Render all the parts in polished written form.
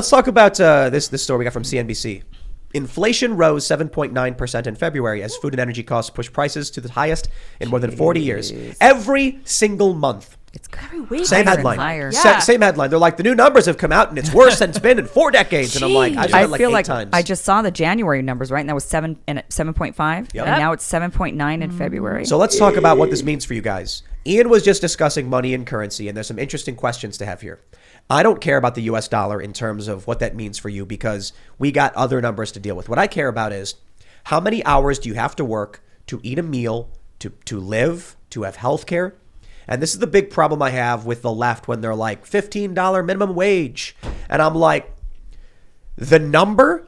let's talk about this story we got from CNBC. Inflation rose 7.9% in February as food and energy costs pushed prices to the highest in more than 40 years. Every single month. It's every week. Same headline. Yeah. Same headline. They're like, the new numbers have come out and it's worse than it's been in 4 decades. And I'm like, I just read like 8 times. I just saw the January numbers, right? And that was 7.5. Yep. And now it's 7.9 in February. So let's talk about what this means for you guys. Ian was just discussing money and currency, and there's some interesting questions to have here. I don't care about the US dollar in terms of what that means for you because we got other numbers to deal with. What I care about is how many hours do you have to work to eat a meal, to live, to have health care? And this is the big problem I have with the left when they're like $15 minimum wage. And I'm like, the number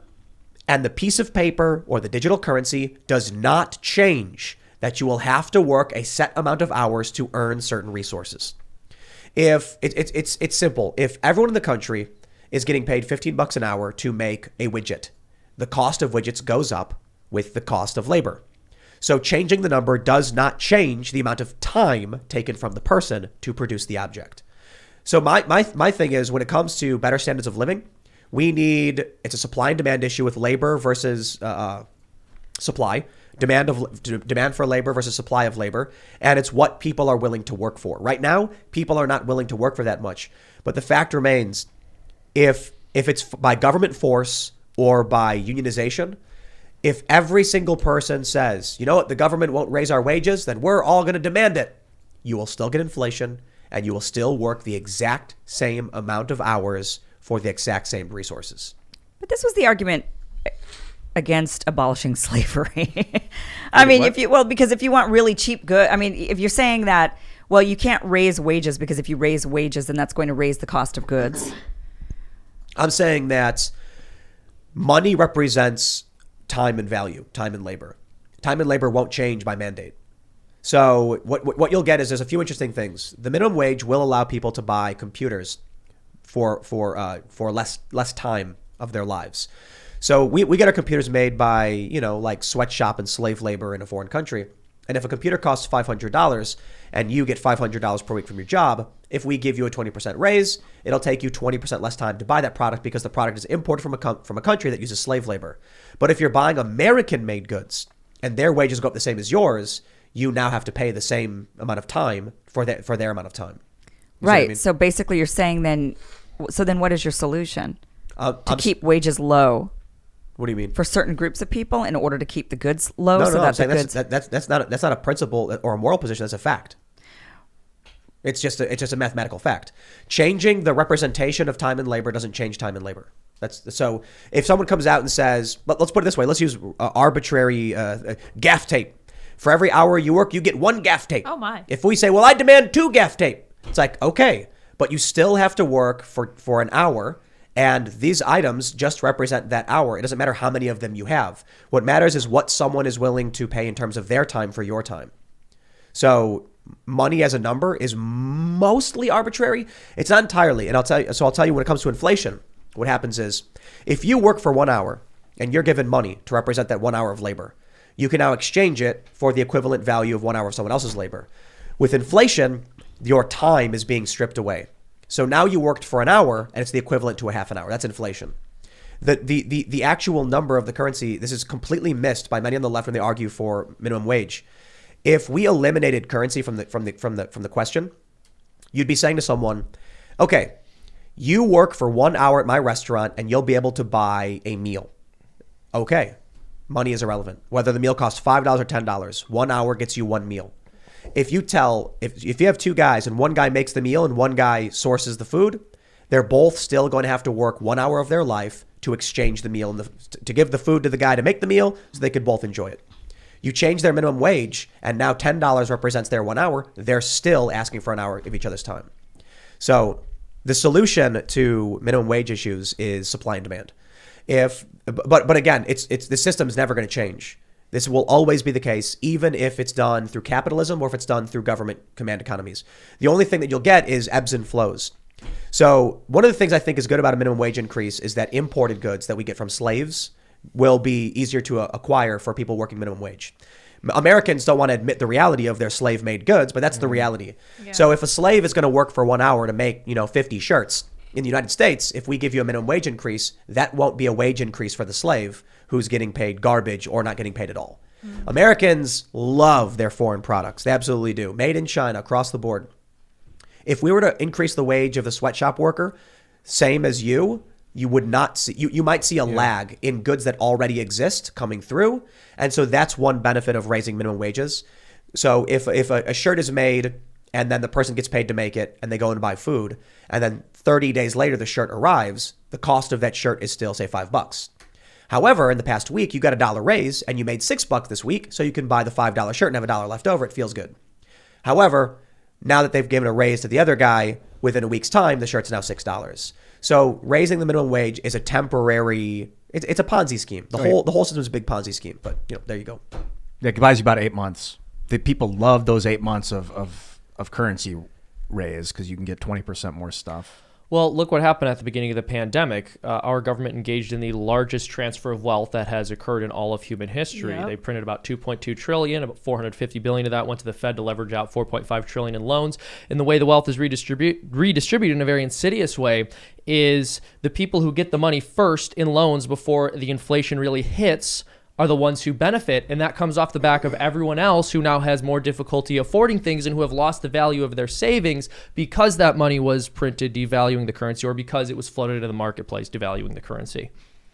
and the piece of paper or the digital currency does not change that you will have to work a set amount of hours to earn certain resources. If it's simple. If everyone in the country is getting paid $15 an hour to make a widget, the cost of widgets goes up with the cost of labor. So changing the number does not change the amount of time taken from the person to produce the object. So my thing is, when it comes to better standards of living, it's a supply and demand issue with labor versus supply. Demand for labor versus supply of labor, and it's what people are willing to work for. Right now, people are not willing to work for that much. But the fact remains, if it's by government force or by unionization, if every single person says, you know what, the government won't raise our wages, then we're all going to demand it, you will still get inflation and you will still work the exact same amount of hours for the exact same resources. But this was the argument against abolishing slavery. I mean, because if you want really cheap goods, I mean, if you're saying that, well, you can't raise wages because if you raise wages, then that's going to raise the cost of goods. I'm saying that money represents time and value, time and labor. Time and labor won't change by mandate. So what you'll get is there's a few interesting things. The minimum wage will allow people to buy computers for less time of their lives. So we get our computers made by, like sweatshop and slave labor in a foreign country. And if a computer costs $500 and you get $500 per week from your job, if we give you a 20% raise, it'll take you 20% less time to buy that product because the product is imported from a country that uses slave labor. But if you're buying American-made goods and their wages go up the same as yours, you now have to pay the same amount of time for their amount of time. Right. I mean? So basically you're saying then what is your solution? To keep wages low? What do you mean? For certain groups of people in order to keep the goods low? No, that's not a principle or a moral position. That's a fact. It's just a mathematical fact. Changing the representation of time and labor doesn't change time and labor. So if someone comes out and says, let's put it this way, let's use arbitrary gaff tape. For every hour you work, you get 1 gaff tape. Oh my. If we say, well, I demand 2 gaff tape, it's like, okay, but you still have to work for an hour. And these items just represent that hour. It doesn't matter how many of them you have. What matters is what someone is willing to pay in terms of their time for your time. So money as a number is mostly arbitrary. It's not entirely. And I'll tell you when it comes to inflation, what happens is if you work for 1 hour and you're given money to represent that 1 hour of labor, you can now exchange it for the equivalent value of 1 hour of someone else's labor. With inflation, your time is being stripped away. So now you worked for an hour and it's the equivalent to a half an hour. That's inflation. The actual number of the currency, this is completely missed by many on the left when they argue for minimum wage. If we eliminated currency from the question, you'd be saying to someone, okay, you work for 1 hour at my restaurant and you'll be able to buy a meal. Okay, money is irrelevant. Whether the meal costs $5 or $10, 1 hour gets you 1 meal. If you have 2 guys and one guy makes the meal and one guy sources the food, they're both still going to have to work 1 hour of their life to exchange the meal and to give the food to the guy to make the meal so they could both enjoy it. You change their minimum wage and now $10 represents their 1 hour. They're still asking for an hour of each other's time. So the solution to minimum wage issues is supply and demand. But again, the system's never going to change. This will always be the case, even if it's done through capitalism or if it's done through government command economies. The only thing that you'll get is ebbs and flows. So one of the things I think is good about a minimum wage increase is that imported goods that we get from slaves will be easier to acquire for people working minimum wage. Americans don't want to admit the reality of their slave-made goods, but that's the reality. Yeah. So if a slave is going to work for 1 hour to make, 50 shirts, In the United States, if we give you a minimum wage increase, that won't be a wage increase for the slave who's getting paid garbage or not getting paid at all. Americans love their foreign products. They absolutely do. Made in China across the board. If we were to increase the wage of the sweatshop worker, same as you would not see, you might see a lag in goods that already exist coming through. And so that's one benefit of raising minimum wages. So if a shirt is made and then the person gets paid to make it and they go and buy food, and then 30 days later the shirt arrives, the cost of that shirt is still, say, $5. However, in the past week, you got a dollar raise and you made $6 this week, so you can buy the $5 shirt and have a dollar left over. It feels good. However, now that they've given a raise to the other guy, within a week's time, the shirt's now $6. So raising the minimum wage is a temporary, it's a Ponzi scheme. The whole system is a big Ponzi scheme, but there you go. Yeah, it buys you about 8 months. The people love those 8 months of currency raise because you can get 20% more stuff. Well, look what happened at the beginning of the pandemic. Our government engaged in the largest transfer of wealth that has occurred in all of human history. Yep. They printed about $2.2 trillion, about $450 billion of that went to the Fed to leverage out $4.5 trillion in loans. And the way the wealth is redistributed in a very insidious way is the people who get the money first in loans before the inflation really hits are the ones who benefit, and that comes off the back of everyone else who now has more difficulty affording things and who have lost the value of their savings because that money was printed devaluing the currency, or because it was floated into the marketplace devaluing the currency.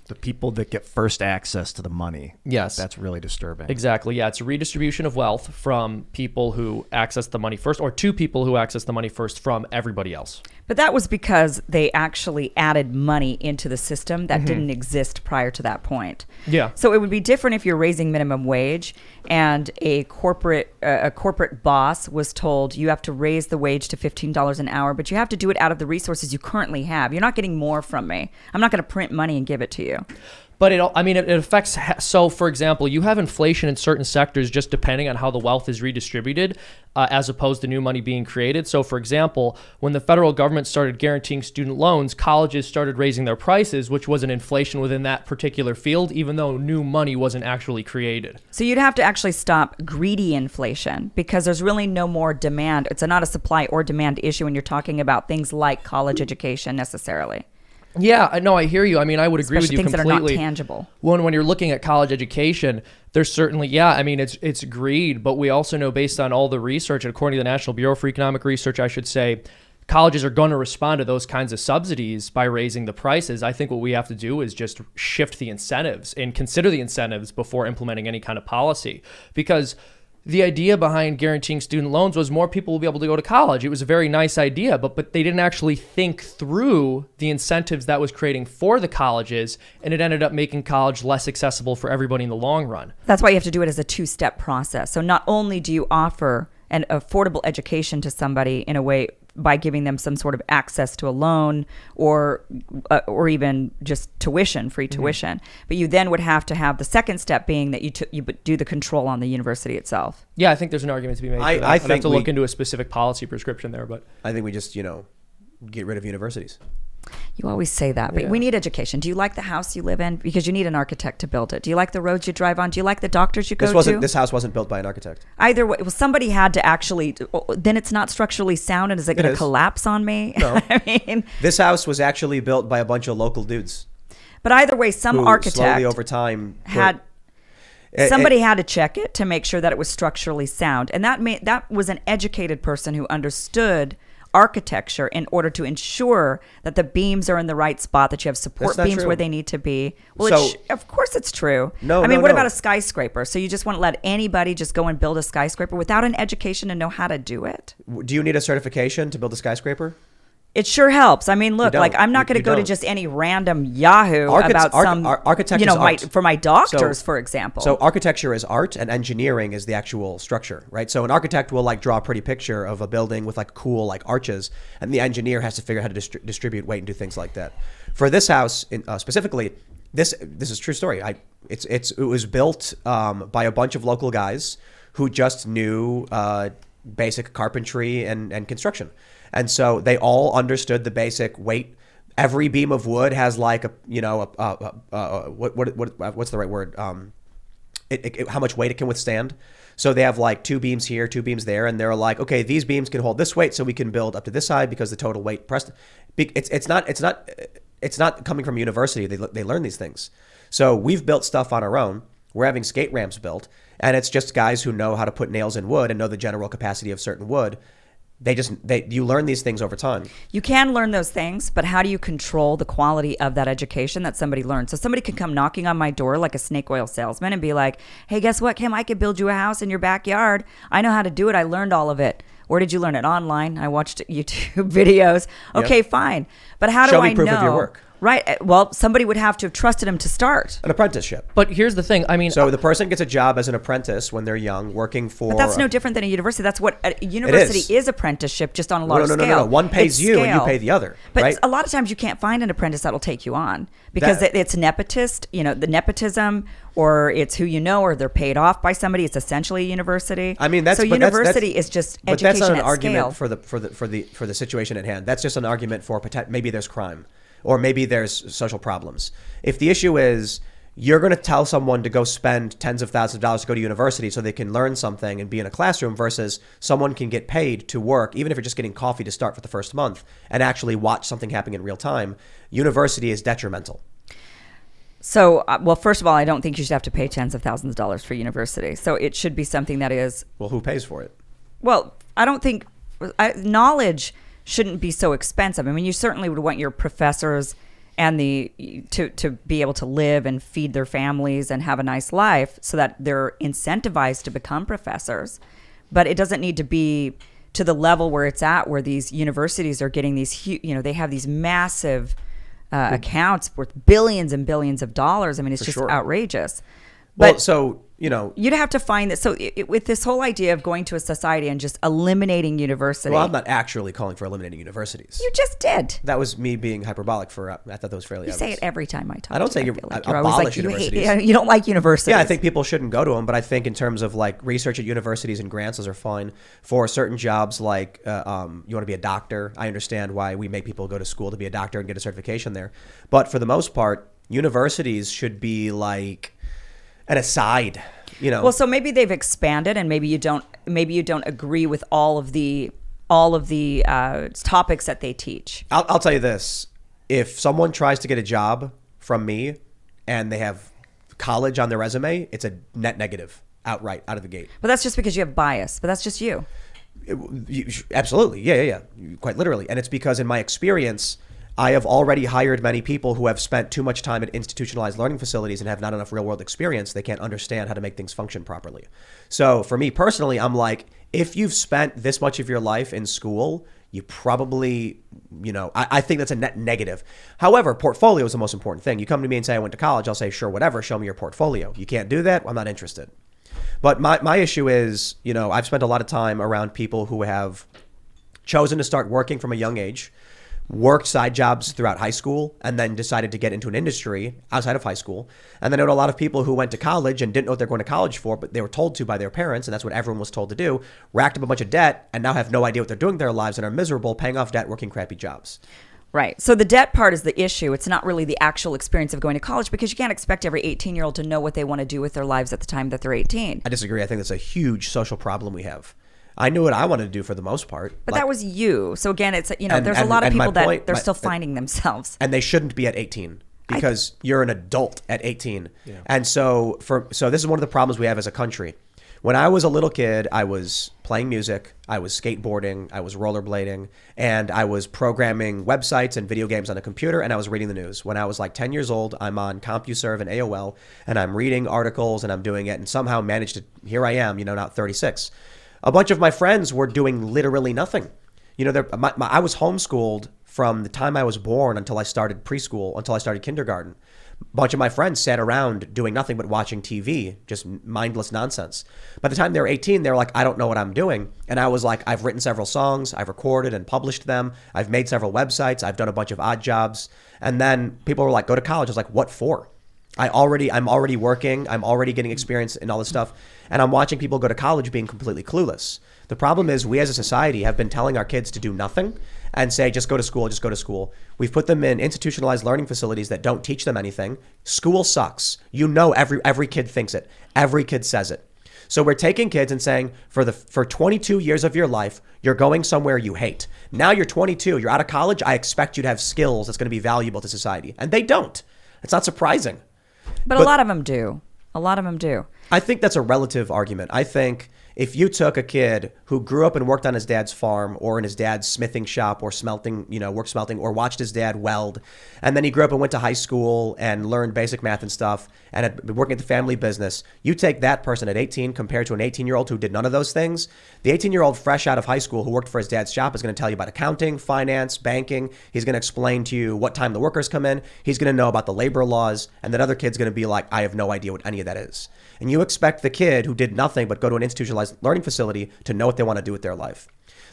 The people that get first access to the money. Yes. That's really disturbing. Exactly. Yeah. It's a redistribution of wealth from people who access the money first, or to people who access the money first from everybody else. But that was because they actually added money into the system that didn't exist prior to that point. Yeah. So it would be different if you're raising minimum wage and a corporate boss was told you have to raise the wage to $15 an hour, but you have to do it out of the resources you currently have. You're not getting more from me. I'm not going to print money and give it to you. But it affects, so for example, you have inflation in certain sectors just depending on how the wealth is redistributed as opposed to new money being created. So for example, when the federal government started guaranteeing student loans, colleges started raising their prices, which was an inflation within that particular field, even though new money wasn't actually created. So you'd have to actually stop greedy inflation because there's really no more demand. It's not a supply or demand issue when you're talking about things like college education necessarily. Yeah, no, I hear you. I mean, I would agree with you things completely. that are not tangible. When you're looking at college education, there's certainly, it's greed, but we also know based on all the research, and according to the National Bureau for Economic Research, I should say, colleges are going to respond to those kinds of subsidies by raising the prices. I think what we have to do is just shift the incentives and consider the incentives before implementing any kind of policy. Because the idea behind guaranteeing student loans was more people will be able to go to college. It was a very nice idea, but they didn't actually think through the incentives that was creating for the colleges, and it ended up making college less accessible for everybody in the long run. That's why you have to do it as a two-step process. So not only do you offer an affordable education to somebody in a way by giving them some sort of access to a loan or even just free tuition. But you then would have to have the second step being that you do the control on the university itself. Yeah, I think there's an argument to be made for that. I'd have to look into a specific policy prescription there, but I think we just, get rid of universities. You always say that, but Yeah. we need education. Do you like the house you live in? Because you need an architect to build it. Do you like the roads you drive on? Do you like the doctors you go to? This house wasn't built by an architect. Either way, well, somebody had to actually. Then it's not structurally sound, and is it going to collapse on me? No. I mean, This house was actually built by a bunch of local dudes. But either way, some who architect slowly over time had. Somebody had to check it to make sure that it was structurally sound, and that was an educated person who understood architecture in order to ensure that the beams are in the right spot, that you have support beams true. where they need to be. Well, of course it's true. What about a skyscraper? So you just want to let anybody just go and build a skyscraper without an education to know how to do it? Do you need a certification to build a skyscraper? It sure helps. I mean, look, like I'm not going to go to just any random Yahoo about some, for my doctors, for example. So architecture is art and engineering is the actual structure, right? So an architect will draw a pretty picture of a building with cool arches, and the engineer has to figure out how to distribute weight and do things like that. For this house specifically, this is a true story. It was built by a bunch of local guys who just knew basic carpentry and construction. And so they all understood the basic weight. Every beam of wood has what's the right word? How much weight it can withstand. So they have 2 beams here, 2 beams there, and they're okay, these beams can hold this weight, so we can build up to this side because the total weight pressed. It's not coming from university. They learn these things. So we've built stuff on our own. We're having skate ramps built, and it's just guys who know how to put nails in wood and know the general capacity of certain wood. You learn these things over time. You can learn those things, but how do you control the quality of that education that somebody learned? So somebody could come knocking on my door like a snake oil salesman and be like, hey, guess what, Kim? I could build you a house in your backyard. I know how to do it. I learned all of it. Where did you learn it? Online. I watched YouTube videos. Okay, fine. But how do Show me I proof know? of your work. Right. Well, somebody would have to have trusted him to start. An apprenticeship. But here's the thing. I mean, So the person gets a job as an apprentice when they're young, working for. But that's no different than a university. That's what a university is apprenticeship, just on a large scale. No. One pays It's you and you scale. pay the other. But right? a lot of times you can't find an apprentice that'll take you on because it's nepotist, the nepotism, or it's who you know, or they're paid off by somebody. It's essentially a university. I mean, that's university is just but education that's not an at argument scale. for the situation at hand. That's just an argument for maybe there's crime or maybe there's social problems. If the issue is you're going to tell someone to go spend tens of thousands of dollars to go to university so they can learn something and be in a classroom versus someone can get paid to work, even if you're just getting coffee to start for the first month and actually watch something happening in real time, university is detrimental. So, well, first of all, I don't think you should have to pay tens of thousands of dollars for university. So it should be something that is. Well, who pays for it? Well, I don't think knowledge shouldn't be so expensive. I mean, you certainly would want your professors and to be able to live and feed their families and have a nice life so that they're incentivized to become professors. But it doesn't need to be to the level where it's at, where these universities are getting these huge, they have these massive accounts worth billions and billions of dollars. I mean, it's just outrageous. But Well, so, you'd have to find that. So with this whole idea of going to a society and just eliminating university. well, I'm not actually calling for eliminating universities. You just did. That was me being hyperbolic I thought that was fairly You obvious. say it every time I talk. I don't to say you. you I feel like abolish you're always like, universities. you don't like universities. Yeah, I think people shouldn't go to them, but I think in terms of like research at universities and grants, those are fine. For certain jobs, like you want to be a doctor, I understand why we make people go to school to be a doctor and get a certification there. But for the most part, universities should be like an aside. Well, so maybe they've expanded, and maybe you don't agree with all of the topics that they teach. I'll tell you this: if someone tries to get a job from me and they have college on their resume, it's a net negative outright out of the gate. But that's just because you have bias. But that's just you. Absolutely. Yeah. Quite literally. And it's because in my experience, I have already hired many people who have spent too much time at institutionalized learning facilities and have not enough real world experience. They can't understand how to make things function properly. So for me personally, I'm like, if you've spent this much of your life in school, you probably, I think that's a net negative. However, portfolio is the most important thing. You come to me and say, I went to college. I'll say, sure, whatever. Show me your portfolio. You can't do that. I'm not interested. But my issue is, I've spent a lot of time around people who have chosen to start working from a young age, worked side jobs throughout high school, and then decided to get into an industry outside of high school. And then I know a lot of people who went to college and didn't know what they're going to college for, but they were told to by their parents, and that's what everyone was told to do, racked up a bunch of debt, and now have no idea what they're doing with their lives and are miserable, paying off debt, working crappy jobs. Right. So the debt part is the issue. It's not really the actual experience of going to college, because you can't expect every 18-year-old to know what they want to do with their lives at the time that they're 18. I disagree. I think that's a huge social problem we have. I knew what I wanted to do for the most part. But that was you. So again, it's, there's a lot of people that they're still finding themselves. And they shouldn't be at 18 because you're an adult at 18. Yeah. And so this is one of the problems we have as a country. When I was a little kid, I was playing music, I was skateboarding, I was rollerblading, and I was programming websites and video games on a computer, and I was reading the news. When I was like 10 years old, I'm on CompuServe and AOL, and I'm reading articles, and I'm doing it, and somehow managed to, here I am, now at 36. A bunch of my friends were doing literally nothing. I was homeschooled from the time I was born until I started preschool, until I started kindergarten. A bunch of my friends sat around doing nothing but watching TV, just mindless nonsense. By the time they were 18, they were like, I don't know what I'm doing. And I was like, I've written several songs, I've recorded and published them, I've made several websites, I've done a bunch of odd jobs. And then people were like, go to college. I was like, what for? I'm already working, I'm already getting experience in all this stuff, and I'm watching people go to college being completely clueless. The problem is we as a society have been telling our kids to do nothing and say, just go to school, just go to school. We've put them in institutionalized learning facilities that don't teach them anything. School sucks. Every kid thinks it. Every kid says it. So we're taking kids and saying for 22 years of your life, you're going somewhere you hate. Now you're 22, you're out of college. I expect you to have skills that's going to be valuable to society. And they don't. It's not surprising. But a lot of them do. A lot of them do. I think that's a relative argument. I think if you took a kid who grew up and worked on his dad's farm or in his dad's smithing shop or smelting, work smelting, or watched his dad weld, and then he grew up and went to high school and learned basic math and stuff and had been working at the family business, you take that person at 18 compared to an 18-year-old who did none of those things. The 18-year-old fresh out of high school who worked for his dad's shop is going to tell you about accounting, finance, banking. He's going to explain to you what time the workers come in. He's going to know about the labor laws. And that other kid's going to be like, I have no idea what any of that is. And you expect the kid who did nothing but go to an institutionalized learning facility to know what they want to do with their life.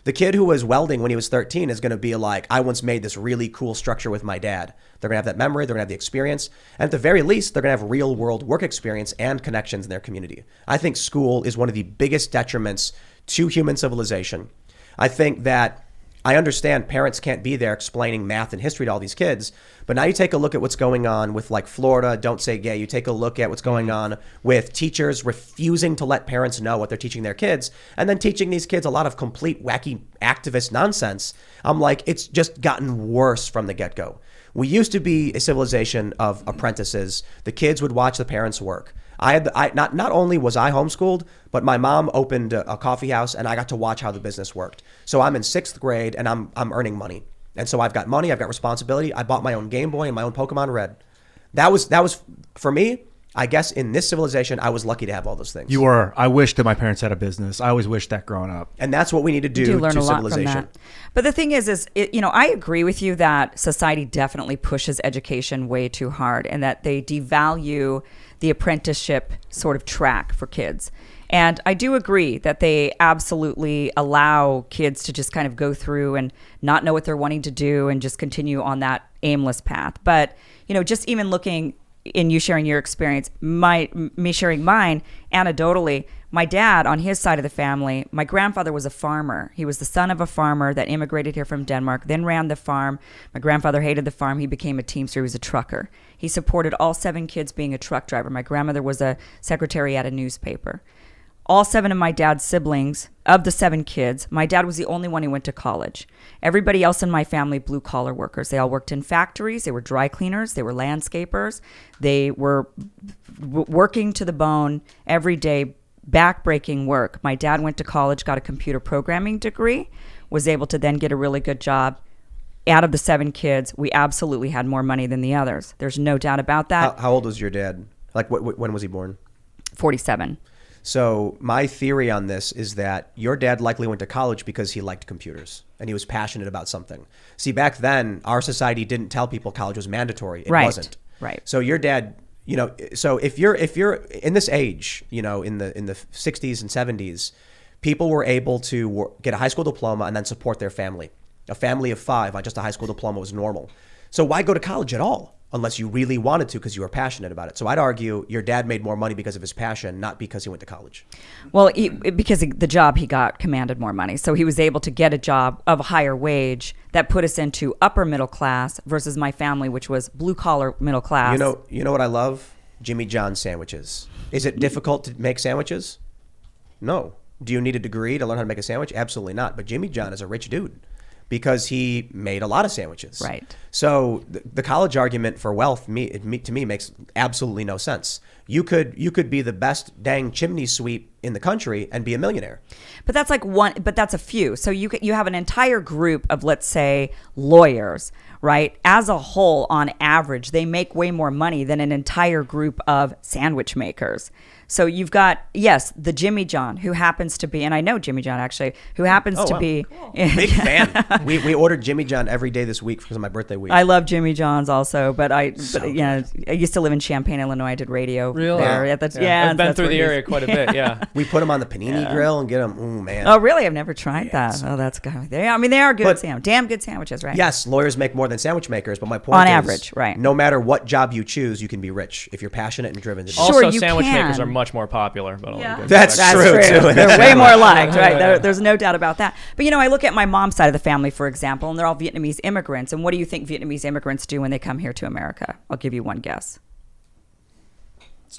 The kid who was welding when he was 13 is going to be like, I once made this really cool structure with my dad. They're going to have that memory. They're going to have the experience. And at the very least, they're going to have real world work experience and connections in their community. I think school is one of the biggest detriments to human civilization. I think that I understand parents can't be there explaining math and history to all these kids, but now you take a look at what's going on with like Florida, Don't Say Gay. You take a look at what's going on with teachers refusing to let parents know what they're teaching their kids and then teaching these kids a lot of complete wacky activist nonsense. I'm like, it's just gotten worse from the get-go. We used to be a civilization of apprentices. The kids would watch the parents work. Not only was I homeschooled, but my mom opened a coffee house and I got to watch how the business worked. So I'm in 6th grade and I'm earning money. And so I've got money, I've got responsibility. I bought my own Game Boy and my own Pokemon Red. That was for me, I guess in this civilization, I was lucky to have all those things. You were. I wish that my parents had a business. I always wished that growing up. And that's what we need to do learn to a lot civilization. from that. But the thing is I agree with you that society definitely pushes education way too hard and that they devalue the apprenticeship sort of track for kids. And I do agree that they absolutely allow kids to just kind of go through and not know what they're wanting to do and just continue on that aimless path. But, just even looking in you sharing your experience, me sharing mine anecdotally, my dad on his side of the family, my grandfather was a farmer. He was the son of a farmer that immigrated here from Denmark, then ran the farm. My grandfather hated the farm. He became a teamster. He was a trucker. He supported all 7 kids being a truck driver. My grandmother was a secretary at a newspaper. All 7 of my dad's siblings, of the 7 kids, my dad was the only one who went to college. Everybody else in my family, blue collar workers. They all worked in factories. They were dry cleaners. They were landscapers. They were working to the bone every day, back-breaking work. My dad went to college, got a computer programming degree, was able to then get a really good job. Out of the 7 kids, we absolutely had more money than the others. There's no doubt about that. How old was your dad? Like, when was he born? 47. So my theory on this is that your dad likely went to college because he liked computers and he was passionate about something. See, back then, our society didn't tell people college was mandatory. It wasn't. Right. So your dad, so if you're in this age, in the 60s and 70s, people were able to get a high school diploma and then support their family. A family of 5 on just a high school diploma was normal. So why go to college at all? Unless you really wanted to because you were passionate about it. So I'd argue your dad made more money because of his passion, not because he went to college. Well, because the job he got commanded more money. So he was able to get a job of a higher wage that put us into upper middle class versus my family, which was blue collar middle class. You know what I love? Jimmy John's sandwiches. Is it difficult to make sandwiches? No. Do you need a degree to learn how to make a sandwich? Absolutely not. But Jimmy John is a rich dude because he made a lot of sandwiches. Right. So the college argument for wealth, to me, makes absolutely no sense. You could be the best dang chimney sweep in the country and be a millionaire. But that's like one. But that's a few. So you have an entire group of, let's say, lawyers, right? As a whole, on average, they make way more money than an entire group of sandwich makers. So you've got, yes, the Jimmy John, who happens to be, and I know Jimmy John actually, who happens to be. Cool. Big fan. We ordered Jimmy John every day this week because of my birthday week. I love Jimmy John's also, but I used to live in Champaign, Illinois. I did radio really? there. Yeah, I've been through the area quite a bit, yeah. We put them on the panini grill and get them, ooh, man. Oh, really? I've never tried that. Oh, that's good. They are good damn good sandwiches, right? Yes, lawyers make more than sandwich makers, but my point on is, average, right? No matter what job you choose, you can be rich if you're passionate and driven to do it. Also, sandwich makers are much more popular. But That's true too. They're way more liked, right? There's no doubt about that. But I look at my mom's side of the family, for example, and they're all Vietnamese immigrants. And what do you think Vietnamese immigrants do when they come here to America? I'll give you one guess.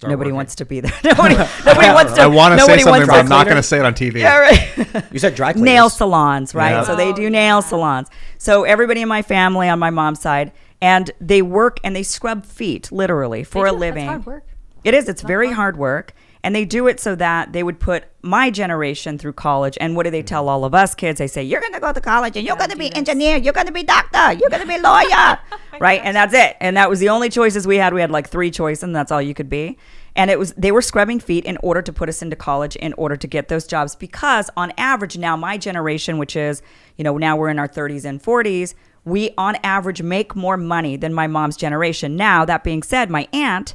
Nobody wants to be there. Nobody wants to. I want to say nobody something, wants but to- I'm not going to say it on TV. Yeah, right. You said dry cleaners. Nail salons, right? Yeah. So they do nail salons. So everybody in my family on my mom's side, and they work and they scrub feet literally for a living. That's hard work. It is. It's very hard work. And they do it so that they would put my generation through college. And what do they tell all of us kids? They say, you're going to go to college and you're going to be engineer. You're going to be doctor. You're going to be lawyer. Right? And that's it. And that was the only choices we had. We had like 3 choices and that's all you could be. And they were scrubbing feet in order to put us into college, in order to get those jobs. Because on average now, my generation, which is, now we're in our 30s and 40s, we on average make more money than my mom's generation. Now, that being said, my aunt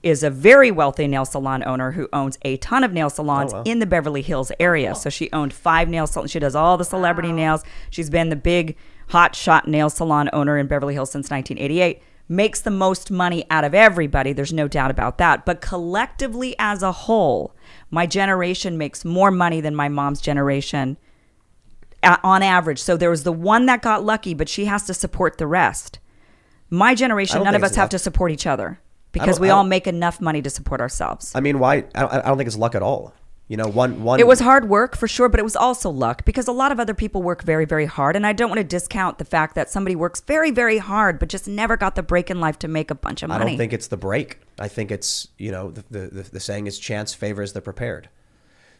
is a very wealthy nail salon owner who owns a ton of nail salons in the Beverly Hills area. So she owned 5 nail salons. She does all the celebrity nails. She's been the big hot shot nail salon owner in Beverly Hills since 1988. Makes the most money out of everybody. There's no doubt about that. But collectively as a whole, my generation makes more money than my mom's generation on average. So there was the one that got lucky, but she has to support the rest. My generation, none of us have to support each other. Because we all make enough money to support ourselves. I mean, why? I don't think it's luck at all. One. It was hard work for sure, but it was also luck because a lot of other people work very, very hard. And I don't want to discount the fact that somebody works very, very hard, but just never got the break in life to make a bunch of money. I don't think it's the break. I think it's, the saying is chance favors the prepared.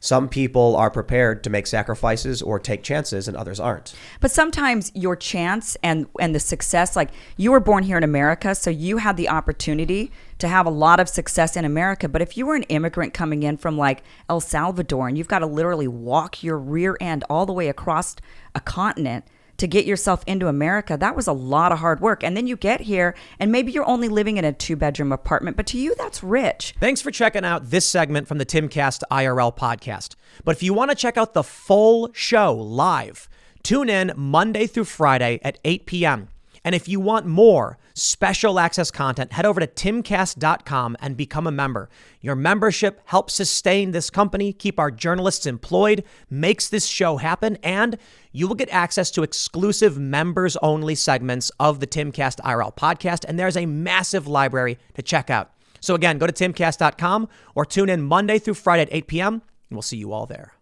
Some people are prepared to make sacrifices or take chances and others aren't. But sometimes your chance and the success, like you were born here in America, so you had the opportunity to have a lot of success in America. But if you were an immigrant coming in from like El Salvador and you've got to literally walk your rear end all the way across a continent to get yourself into America, that was a lot of hard work. And then you get here and maybe you're only living in a 2-bedroom apartment, but to you, that's rich. Thanks for checking out this segment from the Timcast IRL podcast. But if you want to check out the full show live, tune in Monday through Friday at 8 p.m. And if you want more special access content, head over to timcast.com and become a member. Your membership helps sustain this company, keep our journalists employed, makes this show happen, and you will get access to exclusive members-only segments of the Timcast IRL podcast, and there's a massive library to check out. So again, go to timcast.com or tune in Monday through Friday at 8 p.m., and we'll see you all there.